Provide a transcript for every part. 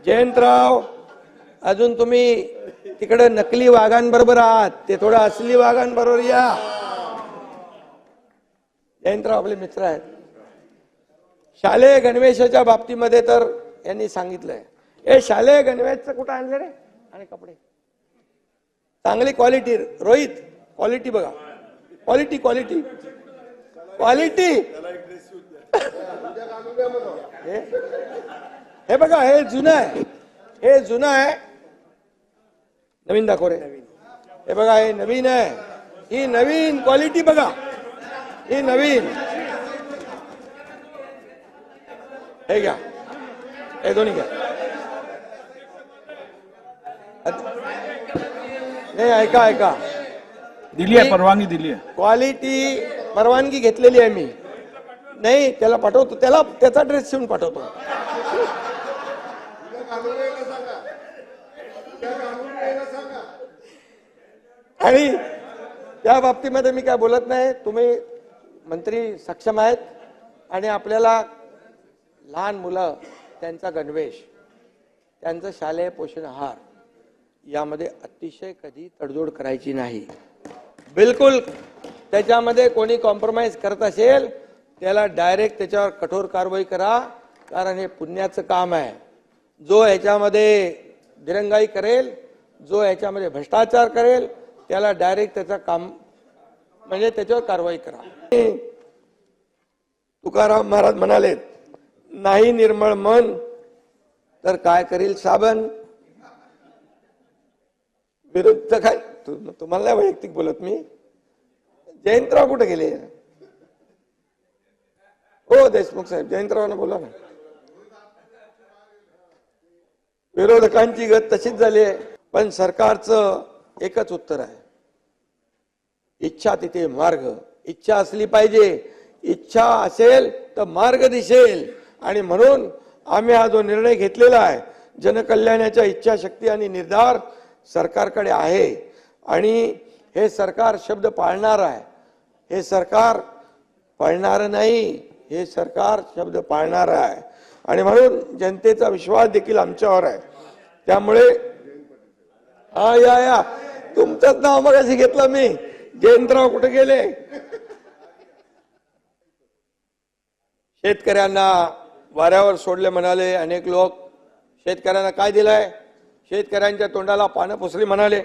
जयंतराव, अजून तुम्ही तिकडे नकली वाघांबरोबर आहात, ते थोडं असली वाघांबरोबर या. जयंतराव आपले मित्र आहेत. शालेय गणवेशाच्या बाबतीमध्ये तर यांनी सांगितलंय, हे शालेय गणवेशचं कुठं आणलं रे, आणि कपडे चांगली क्वालिटी. रोहित, क्वालिटी बघा, क्वालिटी क्वालिटी क्वालिटी. हे बघा, हे जुनं आहे, हे जुनं आहे. नवीन दाखव रे. हे बघा, हे नवीन आहे, ही नवीन क्वालिटी बघा, ही नवीन. हे घ्या, हे दोन्ही घ्या. नाही, ऐका ऐका, दिली आहे, परवानगी दिली आहे. क्वालिटी परवानगी घेतलेली आहे मी. नाही, त्याला पाठवतो, त्याला त्याचा ड्रेस शिवून पाठवतो. आणि त्या बाबतीमध्ये मी काय बोलत नाही. तुम्ही मंत्री सक्षम आहेत आणि आपल्याला लहान मुलं, त्यांचा गणवेश, त्यांचं शालेय पोषण आहार यामध्ये अतिशय कधी तडजोड करायची नाही. बिलकुल त्याच्यामध्ये कोणी कॉम्प्रोमाइज करत असेल त्याला डायरेक्ट त्याच्यावर कठोर कारवाई करा, कारण हे पुण्याचं काम आहे. जो ह्याच्यामध्ये दिरंगाई करेल, जो ह्याच्यामध्ये भ्रष्टाचार करेल, त्याला डायरेक्ट त्याचा काम म्हणजे त्याच्यावर कारवाई करा. तुकाराम महाराज म्हणाले, नाही निर्मळ मन तर काय करील साबण. विरुद्ध काय, तुम्हाला नाही वैयक्तिक बोलत मी. जयंतराव कुठे गेले? हो देशमुख साहेब, जयंतरावांना बोला ना. विरोधकांची गत तशीच झाली आहे, पण सरकारचं एकच उत्तर आहे, इच्छा तिथे मार्ग. इच्छा असली पाहिजे, इच्छा असेल तर मार्ग दिसेल. आणि म्हणून आम्ही हा जो निर्णय घेतलेला आहे, जनकल्याणाच्या इच्छाशक्ती आणि निर्धार सरकारकडे आहे. आणि हे सरकार शब्द पाळणार आहे. हे सरकार पाळणार नाही, हे सरकार शब्द पाळणार आहे. आणि म्हणून जनतेचा विश्वास देखील आमच्यावर आहे. त्यामुळे हा या तुमचंच नाव मगाशी घेतलं मी. जयंतराव कुठे गेले? शेतकऱ्यांना वाऱ्यावर सोडले म्हणाले अनेक लोक. शेतकऱ्यांना काय दिलंय? शेतकऱ्यांच्या तोंडाला पानं पुसली म्हणाले.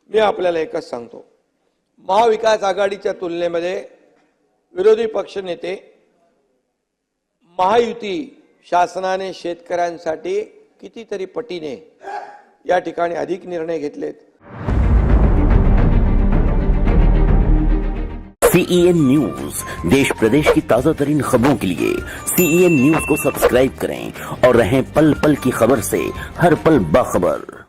मी आपल्याला एकच सांगतो, महाविकास आघाडीच्या तुलनेमध्ये विरोधी पक्ष नेते, महायुती शासनाने शेतकऱ्यांसाठी कितीतरी पटीने या ठिकाणी अधिक निर्णय घेतलेत. CEN न्यूज, देश प्रदेश की ताजा तरीन खबरों के लिए CEN न्यूज को सब्सक्राइब करें और रहें पल पल की खबर से हर पल बाखबर.